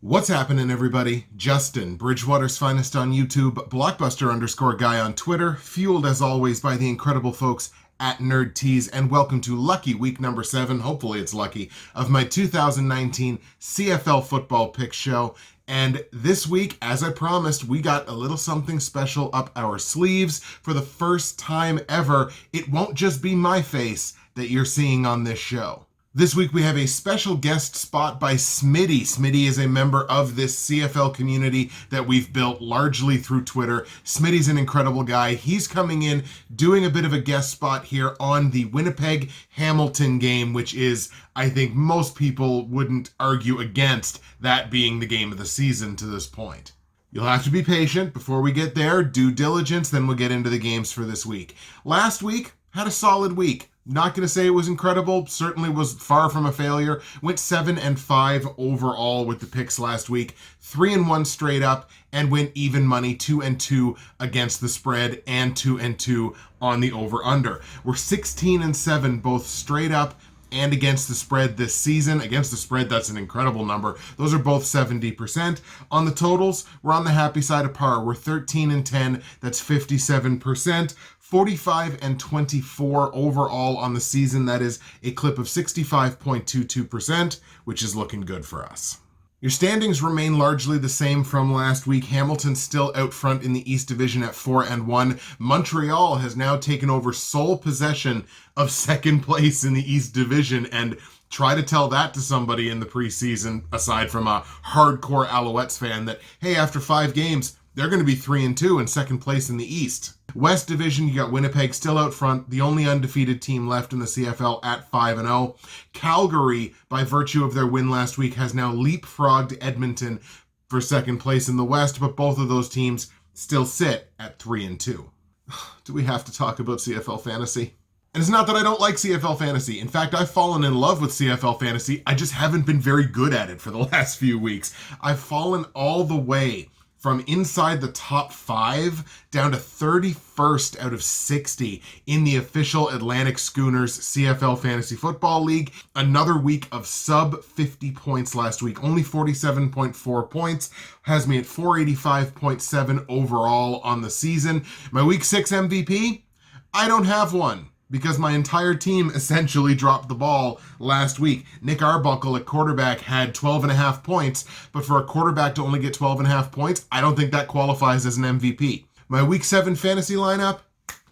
What's happening, everybody? Justin, Bridgewater's finest on YouTube, Blockbuster_guy on Twitter, fueled as always by the incredible folks at Nerd Tees, and welcome to lucky week number 7, hopefully it's lucky, of my 2019 CFL football pick show. And this week, as I promised, we got a little something special up our sleeves. For the first time ever, it won't just be my face that you're seeing on this show. This week we have a special guest spot by Smitty. Smitty is a member of this CFL community that we've built largely through Twitter. Smitty's an incredible guy. He's coming in, doing a bit of a guest spot here on the Winnipeg-Hamilton game, which is, I think most people wouldn't argue against that being the game of the season to this point. You'll have to be patient before we get there, due diligence, then we'll get into the games for this week. Last week, had a solid week. Not going to say it was incredible, certainly was far from a failure. Went 7-5 overall with the picks last week, 3-1 straight up, and went even money, 2-2 against the spread, and 2-2 on the over-under. We're 16-7 both straight up and against the spread this season. Against the spread, that's an incredible number. Those are both 70%. On the totals, we're on the happy side of par. We're 13-10, that's 57%. 45-24 overall on the season. That is a clip of 65.22%, which is looking good for us. Your standings remain largely the same from last week. Hamilton still out front in the East Division at 4-1. Montreal has now taken over sole possession of second place in the East Division, and try to tell that to somebody in the preseason, aside from a hardcore Alouettes fan, that, hey, after 5 games, they're going to be 3-2 in second place in the East. West Division, you got Winnipeg still out front, the only undefeated team left in the CFL at 5-0. Calgary, by virtue of their win last week, has now leapfrogged Edmonton for second place in the West, but both of those teams still sit at 3-2. Do we have to talk about CFL fantasy? And it's not that I don't like CFL fantasy. In fact, I've fallen in love with CFL fantasy. I just haven't been very good at it for the last few weeks. I've fallen all the way from inside the top 5 down to 31st out of 60 in the official Atlantic Schooners CFL Fantasy Football League. Another week of sub 50 points last week. Only 47.4 points has me at 485.7 overall on the season. My week 6 MVP? I don't have one, because my entire team essentially dropped the ball last week. Nick Arbuckle at quarterback had 12.5 points, but for a quarterback to only get 12.5 points, I don't think that qualifies as an MVP. My week 7 fantasy lineup,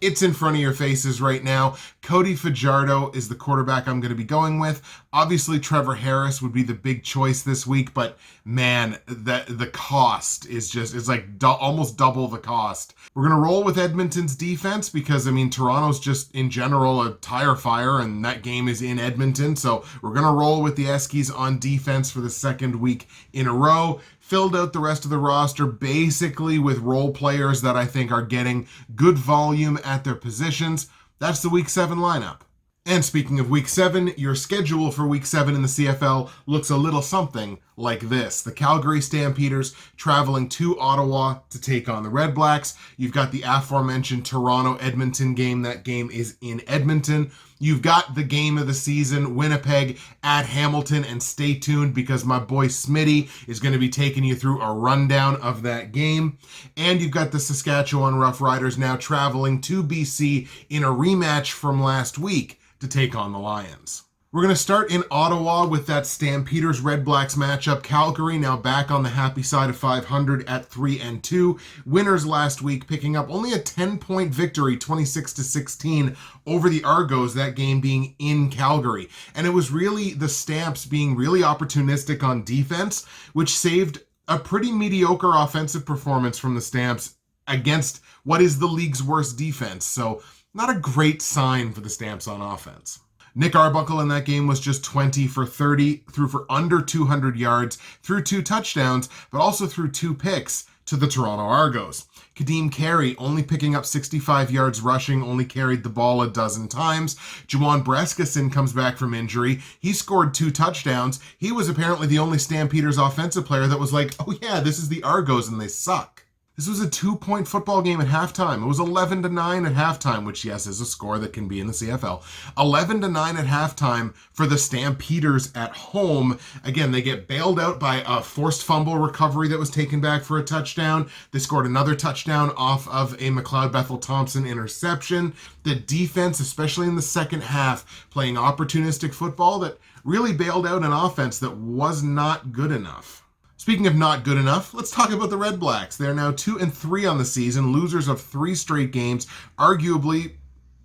it's in front of your faces right now. Cody Fajardo is the quarterback I'm going to be going with. Obviously, Trevor Harris would be the big choice this week, but man, the cost is just, it's like almost double the cost. We're going to roll with Edmonton's defense because, I mean, Toronto's just in general a tire fire, and that game is in Edmonton. So we're going to roll with the Eskies on defense for the second week in a row. Filled out the rest of the roster basically with role players that I think are getting good volume at their positions. That's the week 7 lineup. And speaking of week 7, your schedule for week 7 in the CFL looks a little something like this. The Calgary Stampeders traveling to Ottawa to take on the REDBLACKS. You've got the aforementioned Toronto-Edmonton game. That game is in Edmonton. You've got the game of the season, Winnipeg at Hamilton, and stay tuned because my boy Smitty is going to be taking you through a rundown of that game. And you've got the Saskatchewan Roughriders now traveling to BC in a rematch from last week to take on the Lions. We're going to start in Ottawa with that Stampeders REDBLACKS matchup. Calgary now back on the happy side of 500 at 3-2. Winners last week picking up only a 10-point victory, 26-16 over the Argos, that game being in Calgary. And it was really the Stamps being really opportunistic on defense, which saved a pretty mediocre offensive performance from the Stamps against what is the league's worst defense. So not a great sign for the Stamps on offense. Nick Arbuckle in that game was just 20 for 30, threw for under 200 yards, threw 2 touchdowns, but also threw 2 picks to the Toronto Argos. Kadeem Carey only picking up 65 yards rushing, only carried the ball a dozen times. Juwan Breskison comes back from injury. He scored 2 touchdowns. He was apparently the only Stampeders offensive player that was like, oh yeah, this is the Argos and they suck. This was a 2-point football game at halftime. It was 11-9 at halftime, which, yes, is a score that can be in the CFL. 11-9 at halftime for the Stampeders at home. Again, they get bailed out by a forced fumble recovery that was taken back for a touchdown. They scored another touchdown off of a McLeod Bethel-Thompson interception. The defense, especially in the second half, playing opportunistic football that really bailed out an offense that was not good enough. Speaking of not good enough, let's talk about the Red Blacks. They're now 2-3 on the season, losers of 3 straight games. Arguably,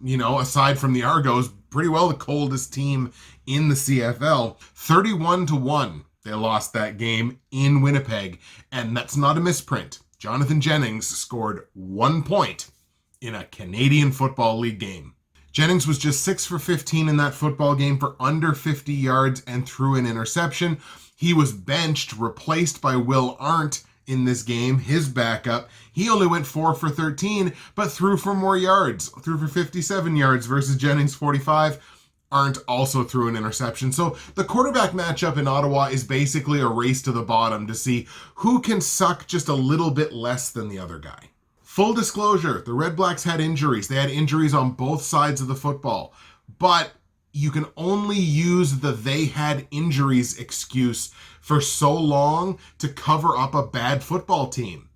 aside from the Argos, pretty well the coldest team in the CFL. 31-1, they lost that game in Winnipeg, and that's not a misprint. Jonathan Jennings scored 1 point in a Canadian Football League game. Jennings was just 6 for 15 in that football game for under 50 yards and threw an interception. He was benched, replaced by Will Arndt in this game, his backup. He only went 4 for 13, but threw for more yards. Threw for 57 yards versus Jennings 45. Arndt also threw an interception. So the quarterback matchup in Ottawa is basically a race to the bottom to see who can suck just a little bit less than the other guy. Full disclosure, the Red Blacks had injuries. They had injuries on both sides of the football. But you can only use the "they had injuries" excuse for so long to cover up a bad football team.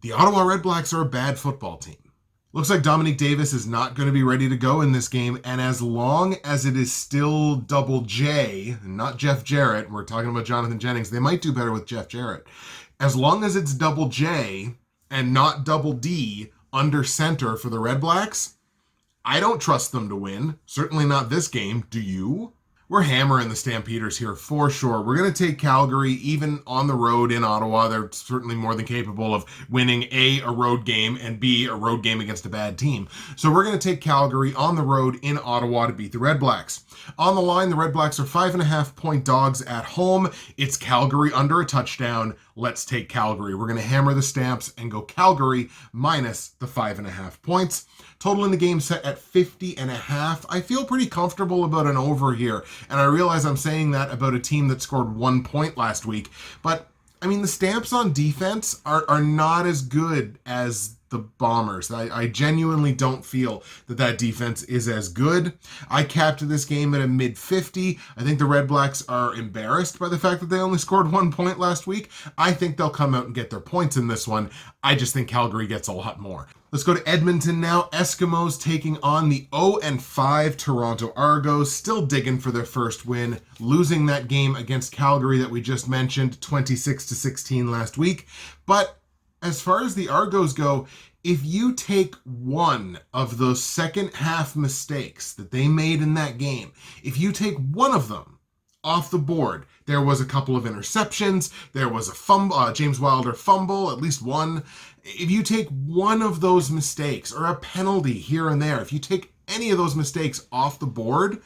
The Ottawa REDBLACKS are a bad football team. Looks like Dominique Davis is not going to be ready to go in this game, and as long as it is still Double J, not Jeff Jarrett, we're talking about Jonathan Jennings, they might do better with Jeff Jarrett. As long as it's Double J and not Double D under center for the REDBLACKS, I don't trust them to win. Certainly not this game. Do you? We're hammering the Stampeders here for sure. We're going to take Calgary, even on the road in Ottawa. They're certainly more than capable of winning A road game, and B, a road game against a bad team. So we're going to take Calgary on the road in Ottawa to beat the Red Blacks. On the line, the Red Blacks are 5.5-point dogs at home. It's Calgary under a touchdown. Let's take Calgary. We're going to hammer the Stamps and go Calgary minus the 5.5 points. Total in the game set at 50.5. I feel pretty comfortable about an over here, and I realize I'm saying that about a team that scored 1 point last week, but I mean, the Stamps on defense are not as good as the Bombers. I genuinely don't feel that defense is as good. I capped this game at a mid-50. I think the Red Blacks are embarrassed by the fact that they only scored 1 point last week. I think they'll come out and get their points in this one. I just think Calgary gets a lot more. Let's go to Edmonton now. Eskimos taking on the 0-5 Toronto Argos, still digging for their first win, losing that game against Calgary that we just mentioned, 26-16 last week. But as far as the Argos go, if you take one of those second half mistakes that they made in that game, if you take one of them off the board, there was a couple of interceptions, there was a fumble, James Wilder fumble, at least one. If you take one of those mistakes or a penalty here and there, if you take any of those mistakes off the board,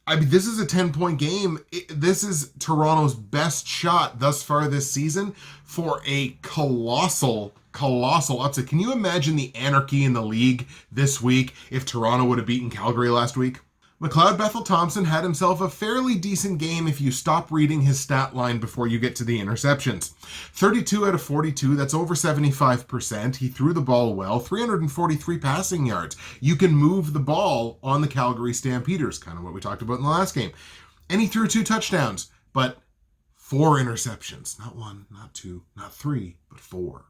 I mean, this is a 10-point game. This is Toronto's best shot thus far this season for a colossal upset. Can you imagine the anarchy in the league this week if Toronto would have beaten Calgary last week? McLeod Bethel-Thompson had himself a fairly decent game if you stop reading his stat line before you get to the interceptions. 32 out of 42, that's over 75%. He threw the ball well, 343 passing yards. You can move the ball on the Calgary Stampeders, kind of what we talked about in the last game. And he threw 2 touchdowns, but 4 interceptions. Not 1, not 2, not 3, but 4.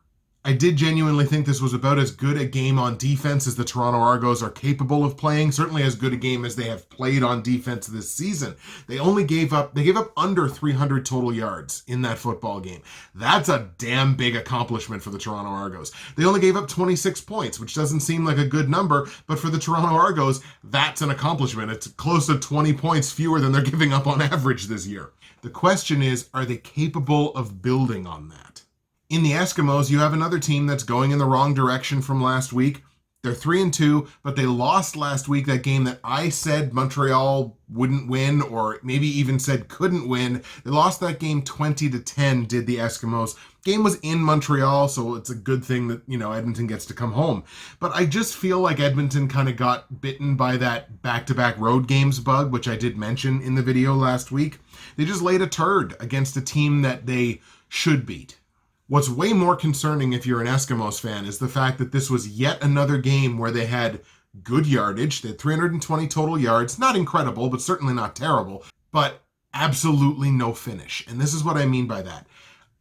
I did genuinely think this was about as good a game on defense as the Toronto Argos are capable of playing. Certainly as good a game as they have played on defense this season. They gave up under 300 total yards in that football game. That's a damn big accomplishment for the Toronto Argos. They only gave up 26 points, which doesn't seem like a good number, but for the Toronto Argos, that's an accomplishment. It's close to 20 points fewer than they're giving up on average this year. The question is, are they capable of building on that? In the Eskimos, you have another team that's going in the wrong direction from last week. They're 3-2, but they lost last week that game that I said Montreal wouldn't win, or maybe even said couldn't win. They lost that game 20-10, did the Eskimos. Game was in Montreal, so it's a good thing that, Edmonton gets to come home. But I just feel like Edmonton kind of got bitten by that back-to-back road games bug, which I did mention in the video last week. They just laid a turd against a team that they should beat. What's way more concerning if you're an Eskimos fan is the fact that this was yet another game where they had good yardage. They had 320 total yards. Not incredible, but certainly not terrible. But absolutely no finish. And this is what I mean by that.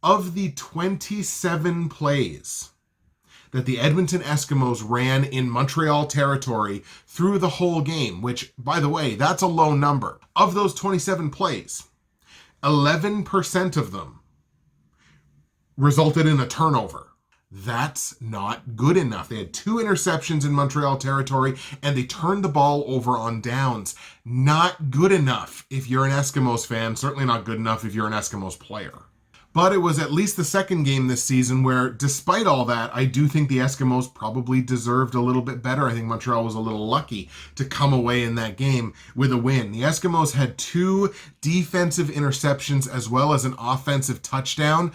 Of the 27 plays that the Edmonton Eskimos ran in Montreal territory through the whole game, which, by the way, that's a low number. Of those 27 plays, 11% of them resulted in a turnover. That's not good enough. They had 2 interceptions in Montreal territory, and they turned the ball over on downs. Not good enough if you're an Eskimos fan. Certainly not good enough if you're an Eskimos player. But it was at least the second game this season where, despite all that, I do think the Eskimos probably deserved a little bit better. I think Montreal was a little lucky to come away in that game with a win. The Eskimos had 2 defensive interceptions as well as an offensive touchdown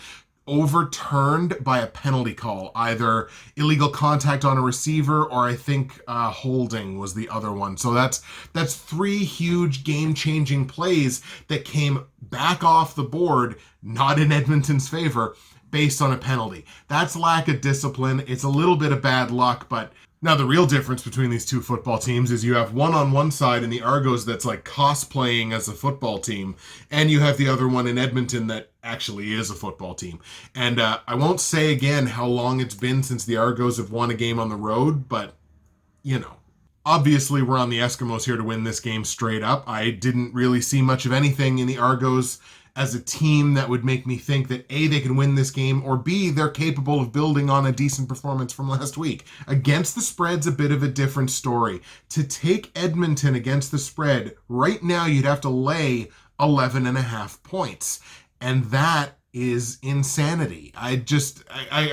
overturned by a penalty call, either illegal contact on a receiver or I think holding was the other one. So that's 3 huge game-changing plays that came back off the board, not in Edmonton's favor, based on a penalty. That's lack of discipline. It's a little bit of bad luck, but now the real difference between these 2 football teams is you have one on one side in the Argos that's like cosplaying as a football team, and you have the other one in Edmonton that actually is a football team. And I won't say again how long it's been since the Argos have won a game on the road, but, you know. Obviously, we're on the Eskimos here to win this game straight up. I didn't really see much of anything in the Argos as a team that would make me think that A, they can win this game, or B, they're capable of building on a decent performance from last week. Against the spread's a bit of a different story. To take Edmonton against the spread, right now you'd have to lay 11.5 points. And that is insanity. I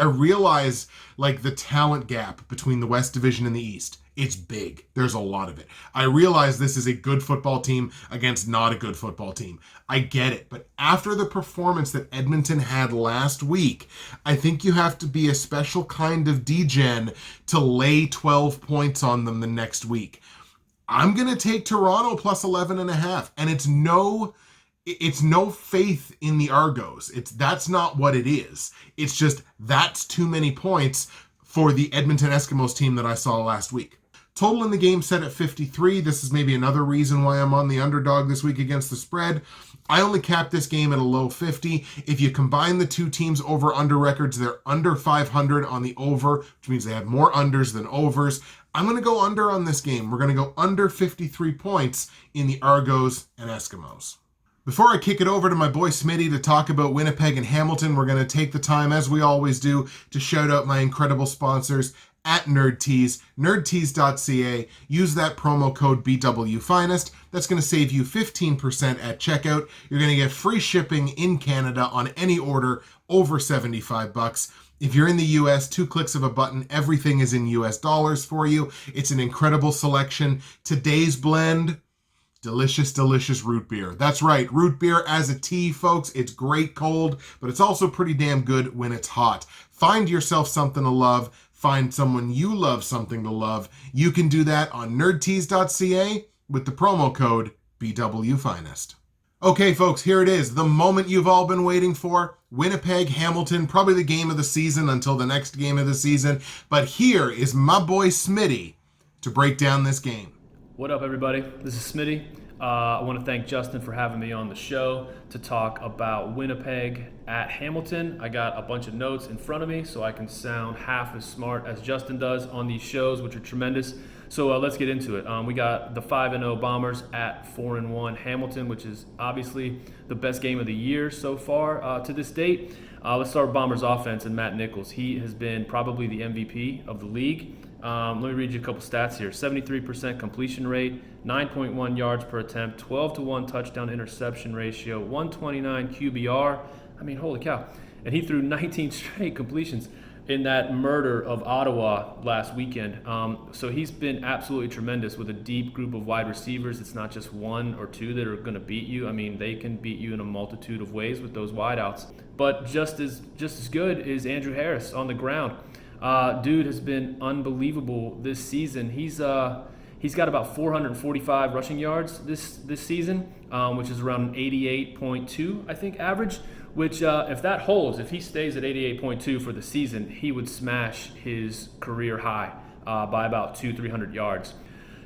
realize like the talent gap between the West Division and the East. It's big. There's a lot of it. I realize this is a good football team against not a good football team. I get it. But after the performance that Edmonton had last week, I think you have to be a special kind of degen to lay 12 points on them the next week. I'm going to take Toronto plus 11.5. And it's no faith in the Argos. That's not what it is. It's just that's too many points for the Edmonton Eskimos team that I saw last week. Total in the game set at 53. This is maybe another reason why I'm on the underdog this week against the spread. I only capped this game at a low 50. If you combine the 2 teams' over-under records, they're under 500 on the over, which means they have more unders than overs. I'm going to go under on this game. We're going to go under 53 points in the Argos and Eskimos. Before I kick it over to my boy Smitty to talk about Winnipeg and Hamilton, we're going to take the time, as we always do, to shout out my incredible sponsors at NerdTees, nerdtees.ca. Use that promo code BWFinest. That's going to save you 15% at checkout. You're going to get free shipping in Canada on any order over $75. If you're in the US, 2 clicks of a button, everything is in US dollars for you. It's an incredible selection. Today's blend, delicious, delicious root beer. That's right, root beer as a tea, folks. It's great cold, but it's also pretty damn good when it's hot. Find yourself something to love. Find someone you love something to love. You can do that on nerdtees.ca with the promo code BWFinest. Okay, folks, here it is. The moment you've all been waiting for. Winnipeg, Hamilton, probably the game of the season until the next game of the season. But here is my boy Smitty to break down this game. What up, everybody? This is Smitty. I want to thank Justin for having me on the show to talk about Winnipeg at Hamilton. I got a bunch of notes in front of me so I can sound half as smart as Justin does on these shows, which are tremendous. So let's get into it. We got the 5-0 Bombers at 4-1 Hamilton, which is obviously the best game of the year so far to this date. Let's start with Bombers offense and Matt Nichols. He has been probably the MVP of the league. Let me read you a couple stats here. 73% completion rate, 9.1 yards per attempt, 12-1 touchdown interception ratio, 129 QBR. I mean, holy cow. And he threw 19 straight completions in that murder of Ottawa last weekend. So he's been absolutely tremendous with a deep group of wide receivers. It's not just 1 or 2 that are going to beat you. I mean, they can beat you in a multitude of ways with those wideouts. But just as good is Andrew Harris on the ground. Dude has been unbelievable this season. He's got about 445 rushing yards this season, which is around 88.2, I think, average, which if that holds, if he stays at 88.2 for the season, he would smash his career high by about 300 yards.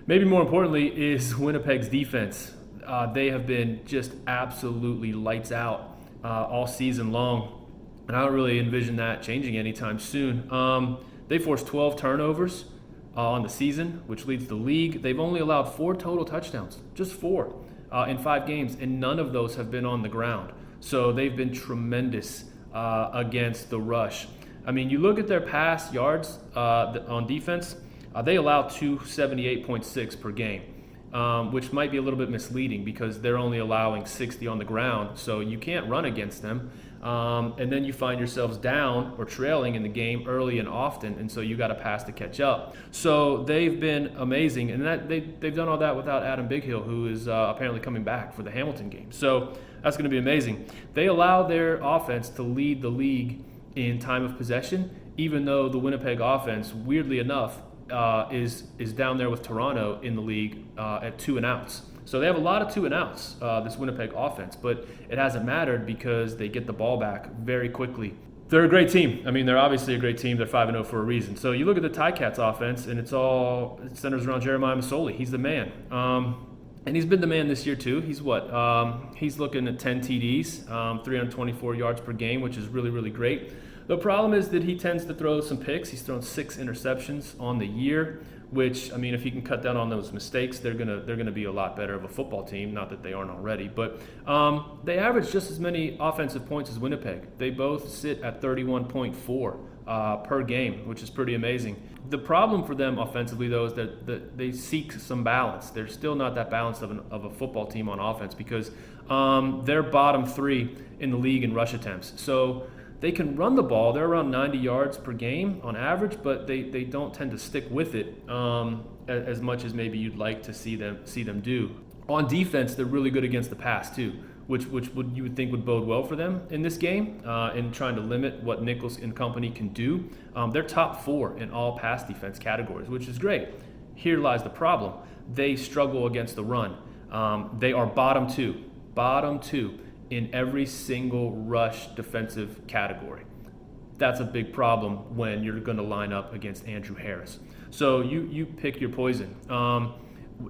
Maybe more importantly is Winnipeg's defense. They have been just absolutely lights out all season long, and I don't really envision that changing anytime soon. They forced 12 turnovers on the season, which leads the league. They've only allowed 4 total touchdowns, just 4 in 5 games, and none of those have been on the ground. So they've been tremendous against the rush. I mean, you look at their pass yards on defense, they allow 278.6 per game, which might be a little bit misleading because they're only allowing 60 on the ground, so you can't run against them. And then you find yourselves down or trailing in the game early and often, and so you got to pass to catch up. So they've been amazing, and they've done all that without Adam Bighill, who is apparently coming back for the Hamilton game. So that's going to be amazing. They allow their offense to lead the league in time of possession, even though the Winnipeg offense, weirdly enough, is down there with Toronto in the league at 2 and outs. So they have a lot of 2 and outs, this Winnipeg offense, but it hasn't mattered because they get the ball back very quickly. They're a great team. I mean, they're obviously a great team. They're 5-0 for a reason. So you look at the Ticats offense, and it centers around Jeremiah Masoli. He's the man. And he's been the man this year too. He's he's looking at 10 TDs, 324 yards per game, which is really, really great. The problem is that he tends to throw some picks. He's thrown 6 interceptions on the year, which, I mean, if he can cut down on those mistakes, they're gonna be a lot better of a football team. Not that they aren't already, but they average just as many offensive points as Winnipeg. They both sit at 31.4 per game, which is pretty amazing. The problem for them offensively, though, is that they seek some balance. They're still not that balanced of a football team on offense because they're bottom 3 in the league in rush attempts. So they can run the ball. They're around 90 yards per game on average, but they don't tend to stick with it as much as maybe you'd like to see them do. On defense, they're really good against the pass too, which you would think would bode well for them in this game in trying to limit what Nichols and company can do. They're top 4 in all pass defense categories, which is great. Here lies the problem. They struggle against the run. They are bottom two in every single rush defensive category. That's a big problem when you're going to line up against Andrew Harris. So you pick your poison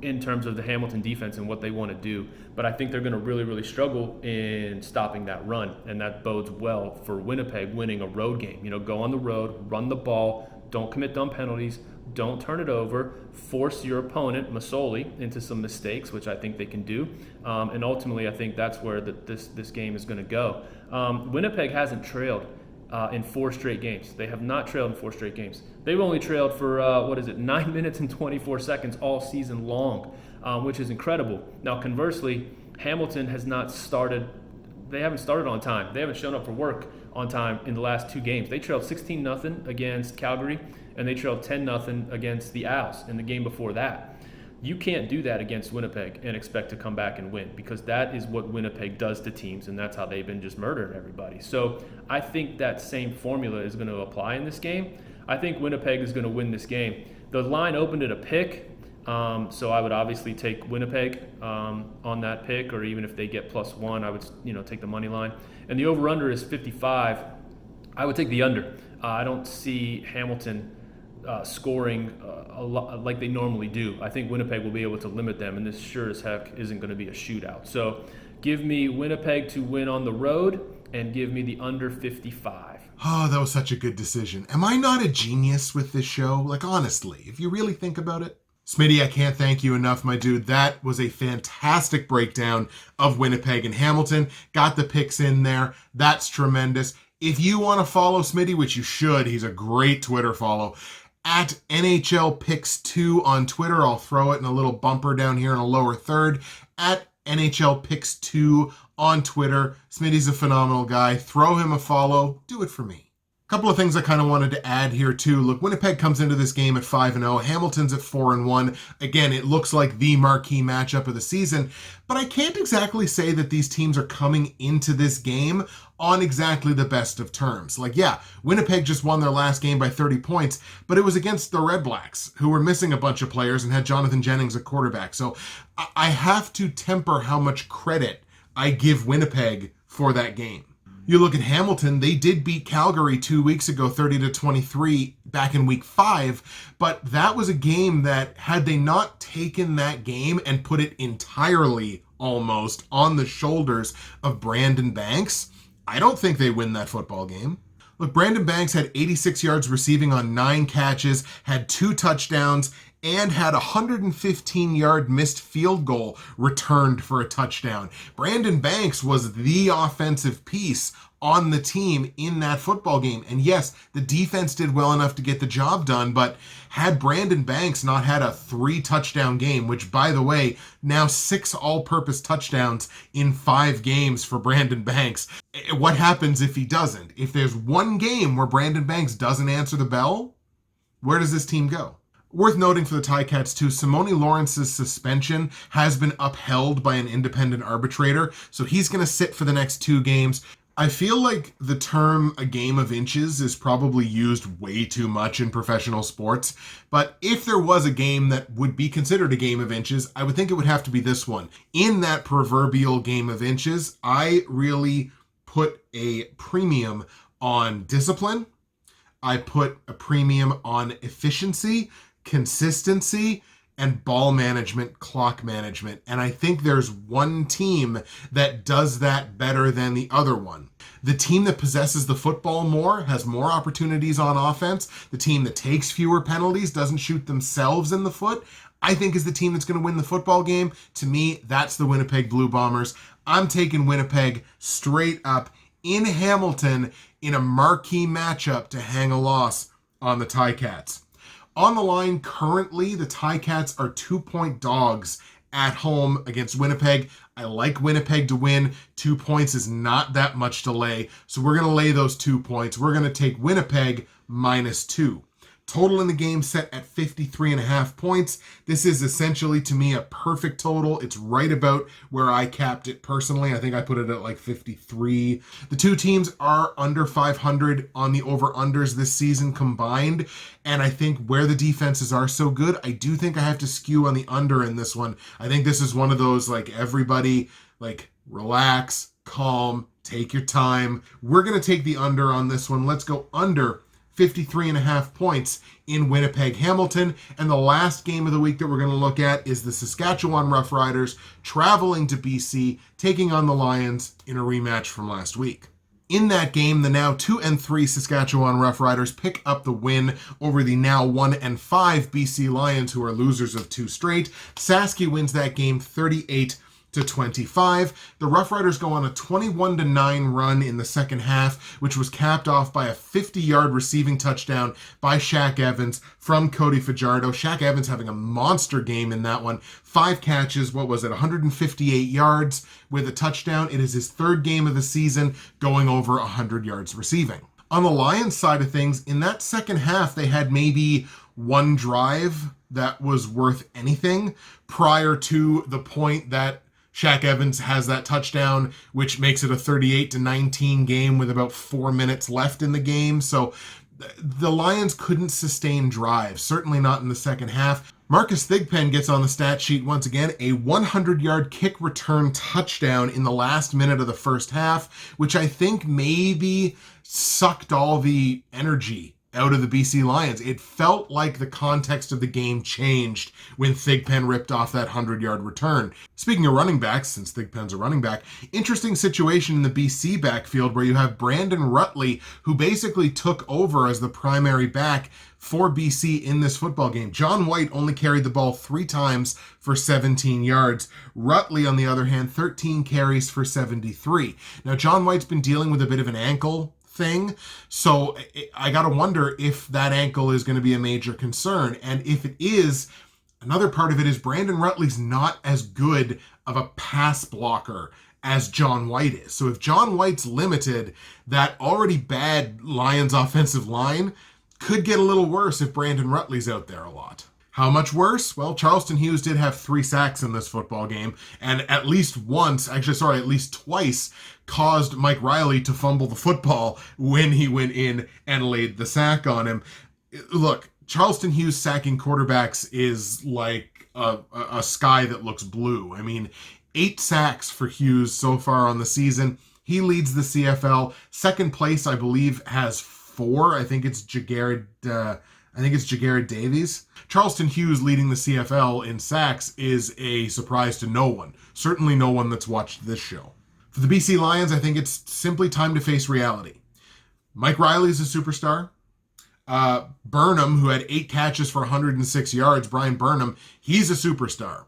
in terms of the Hamilton defense and what they want to do. But I think they're going to really, really struggle in stopping that run, and that bodes well for Winnipeg winning a road game. You know, go on the road, run the ball, don't commit dumb penalties, don't turn it over, force your opponent, Masoli, into some mistakes, which I think they can do. And ultimately, I think that's where this game is going to go. Winnipeg hasn't trailed in 4 straight games. They have not trailed in 4 straight games. They've only trailed for, 9 minutes and 24 seconds all season long, which is incredible. Now, conversely, Hamilton has not started. They haven't started on time. They haven't shown up for work on time in the last 2 games. They trailed 16-0 against Calgary, and they trailed 10-0 against the Owls in the game before that. You can't do that against Winnipeg and expect to come back and win, because that is what Winnipeg does to teams, and that's how they've been just murdering everybody. So I think that same formula is going to apply in this game. I think Winnipeg is going to win this game. The line opened at a pick, so I would obviously take Winnipeg on that pick, or even if they get +1, I would take the money line. And the over-under is 55. I would take the under. I don't see Hamilton scoring a lot like they normally do. I think Winnipeg will be able to limit them, and this sure as heck isn't going to be a shootout. So give me Winnipeg to win on the road, and give me the under 55. Oh, that was such a good decision. Am I not a genius with this show? Like, honestly, if you really think about it. Smitty, I can't thank you enough, my dude. That was a fantastic breakdown of Winnipeg and Hamilton. Got the picks in there. That's tremendous. If you want to follow Smitty, which you should, he's a great Twitter follow, at NHL Picks 2 on Twitter. I'll throw it in a little bumper down here in a lower third. At NHL Picks 2 on Twitter. Smitty's a phenomenal guy. Throw him a follow. Do it for me. A couple of things I kind of wanted to add here too. Look, Winnipeg comes into this game at 5-0. Hamilton's at 4-1. Again, it looks like the marquee matchup of the season, but I can't exactly say that these teams are coming into this game on exactly the best of terms. Like, yeah, Winnipeg just won their last game by 30 points, but it was against the REDBLACKS, who were missing a bunch of players and had Jonathan Jennings at quarterback. So I have to temper how much credit I give Winnipeg for that game. You look at Hamilton, they did beat Calgary 2 weeks ago, 30-23 back in week 5, but that was a game that, had they not taken that game and put it entirely almost on the shoulders of Brandon Banks, I don't think they win that football game. Look, Brandon Banks had 86 yards receiving on 9 catches, had 2 touchdowns, and had a 115-yard missed field goal returned for a touchdown. Brandon Banks was the offensive piece on the team in that football game. And yes, the defense did well enough to get the job done, but had Brandon Banks not had a 3-touchdown game, which, by the way, now 6 all-purpose touchdowns in 5 games for Brandon Banks, what happens if he doesn't? If there's one game where Brandon Banks doesn't answer the bell, where does this team go? Worth noting for the Ticats too, Simone Lawrence's suspension has been upheld by an independent arbitrator, so he's going to sit for the next 2 games. I feel like the term "a game of inches" is probably used way too much in professional sports, but if there was a game that would be considered a game of inches, I would think it would have to be this one. In that proverbial game of inches, I really put a premium on discipline. I put a premium on efficiency, consistency, and ball management, clock management. And I think there's one team that does that better than the other one. The team that possesses the football more, has more opportunities on offense. The team that takes fewer penalties, doesn't shoot themselves in the foot, I think is the team that's going to win the football game. To me, that's the Winnipeg Blue Bombers. I'm taking Winnipeg straight up in Hamilton in a marquee matchup to hang a loss on the Ticats. On the line currently, the Ticats are 2-point dogs at home against Winnipeg. I like Winnipeg to win. 2 points is not that much to lay, so we're going to lay those 2 points. We're going to take Winnipeg -2. Total in the game set at 53.5 points. This is essentially, to me, a perfect total. It's right about where I capped it personally. I think I put it at like 53. The 2 teams are under 500 on the over-unders this season combined, and I think where the defenses are so good, I do think I have to skew on the under in this one. I think this is one of those, like, everybody, like, relax, calm, take your time. We're going to take the under on this one. Let's go under 53.5 points in Winnipeg Hamilton. And the last game of the week that we're going to look at is the Saskatchewan Roughriders traveling to BC, taking on the Lions in a rematch from last week. In that game, the now 2-3 Saskatchewan Roughriders pick up the win over the now 1-5 BC Lions, who are losers of 2 straight. Saski wins that game 38-25. The Roughriders go on a 21-9 run in the second half, which was capped off by a 50-yard receiving touchdown by Shaq Evans from Cody Fajardo. Shaq Evans having a monster game in that one. 5 catches, 158 yards with a touchdown. It is his 3rd game of the season, going over 100 yards receiving. On the Lions side of things, in that second half, they had maybe 1 drive that was worth anything prior to the point that Shaq Evans has that touchdown, which makes it a 38-19 game with about 4 minutes left in the game. So the Lions couldn't sustain drives, certainly not in the second half. Marcus Thigpen gets on the stat sheet once again, a 100-yard kick return touchdown in the last minute of the first half, which I think maybe sucked all the energy out of the BC Lions. It felt like the context of the game changed when Thigpen ripped off that 100-yard return. Speaking of running backs, since Thigpen's a running back, interesting situation in the BC backfield where you have Brandon Rutley, who basically took over as the primary back for BC in this football game. John White only carried the ball 3 times for 17 yards. Rutley, on the other hand, 13 carries for 73. Now, John White's been dealing with a bit of an ankle thing, so I gotta wonder if that ankle is going to be a major concern. And if it is, another part of it is Brandon Rutley's not as good of a pass blocker as John White is. So if John White's limited, that already bad Lions offensive line could get a little worse if Brandon Rutley's out there a lot. How much worse? Well, Charleston Hughes did have 3 sacks in this football game, and at least twice, caused Mike Riley to fumble the football when he went in and laid the sack on him. Look, Charleston Hughes sacking quarterbacks is like a sky that looks blue. I mean, 8 sacks for Hughes so far on the season. He leads the CFL. Second place, I believe, has 4. I think it's Jagarad Davies. Charleston Hughes leading the CFL in sacks is a surprise to no one. Certainly no one that's watched this show. For the BC Lions, I think it's simply time to face reality. Mike Riley's a superstar. Burnham, who had 8 catches for 106 yards, Brian Burnham, he's a superstar.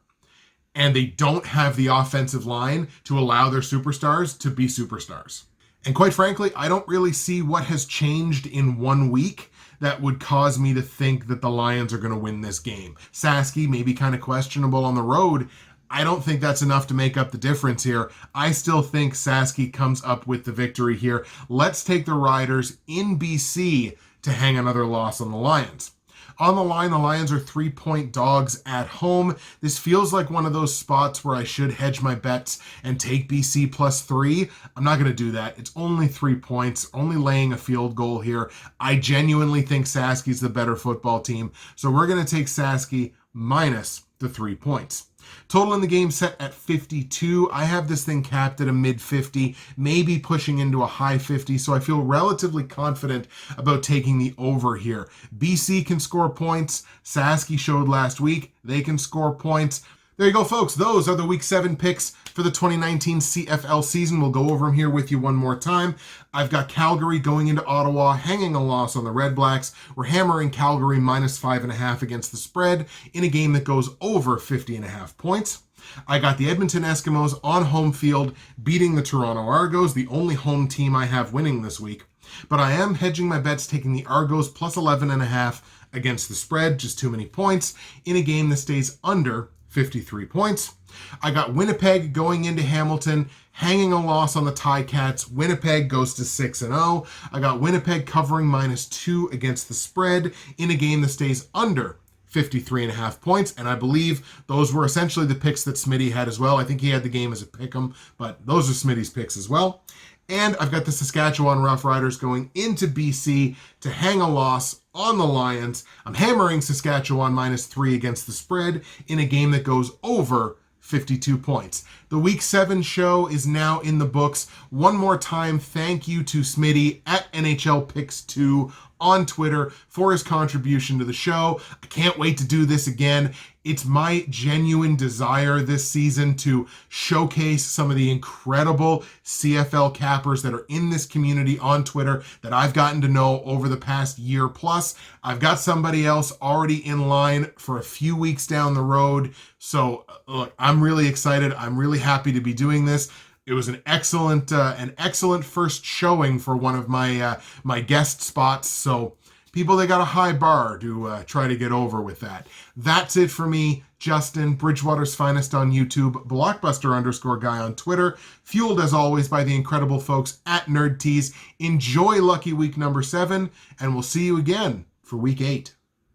And they don't have the offensive line to allow their superstars to be superstars. And quite frankly, I don't really see what has changed in 1 week that would cause me to think that the Lions are going to win this game. Sasky may be kind of questionable on the road. I don't think that's enough to make up the difference here. I still think Sasky comes up with the victory here. Let's take the Riders in BC to hang another loss on the Lions. On the line, the Lions are 3-point dogs at home. This feels like one of those spots where I should hedge my bets and take BC +3. I'm not going to do that. It's only 3 points, only laying a field goal here. I genuinely think Sasky's the better football team, so we're going to take Sasky minus the 3 points. Total in the game set at 52. I have this thing capped at a mid-50, maybe pushing into a high 50, so I feel relatively confident about taking the over here. BC can score points. Sasky showed last week they can score points. There you go, folks. Those are the Week 7 picks for the 2019 CFL season. We'll go over them here with you one more time. I've got Calgary going into Ottawa, hanging a loss on the Red Blacks. We're hammering Calgary -5.5 against the spread in a game that goes over 50.5 points. I got the Edmonton Eskimos on home field beating the Toronto Argos, the only home team I have winning this week. But I am hedging my bets, taking the Argos +11.5 against the spread, just too many points, in a game that stays under 53 points. I got Winnipeg going into Hamilton, hanging a loss on the Ticats. Winnipeg goes to 6-0. I got Winnipeg covering -2 against the spread in a game that stays under 53.5 points, and I believe those were essentially the picks that Smitty had as well. I think he had the game as a pick'em, but those are Smitty's picks as well. And I've got the Saskatchewan Roughriders going into BC to hang a loss on the Lions. I'm hammering Saskatchewan -3 against the spread in a game that goes over 52 points. The Week 7 show is now in the books. One more time, thank you to Smitty at NHL Picks 2 on Twitter for his contribution to the show. I can't wait to do this again. It's my genuine desire this season to showcase some of the incredible CFL cappers that are in this community on Twitter that I've gotten to know over the past year plus. I've got somebody else already in line for a few weeks down the road. So look, I'm really excited. I'm really happy to be doing this. It was an excellent first showing for one of my guest spots. So people, they got a high bar to try to get over with that. That's it for me, Justin, Bridgewater's Finest on YouTube, Blockbuster_guy on Twitter, fueled as always by the incredible folks at Nerd Tees. Enjoy Lucky Week number 7, and we'll see you again for Week 8.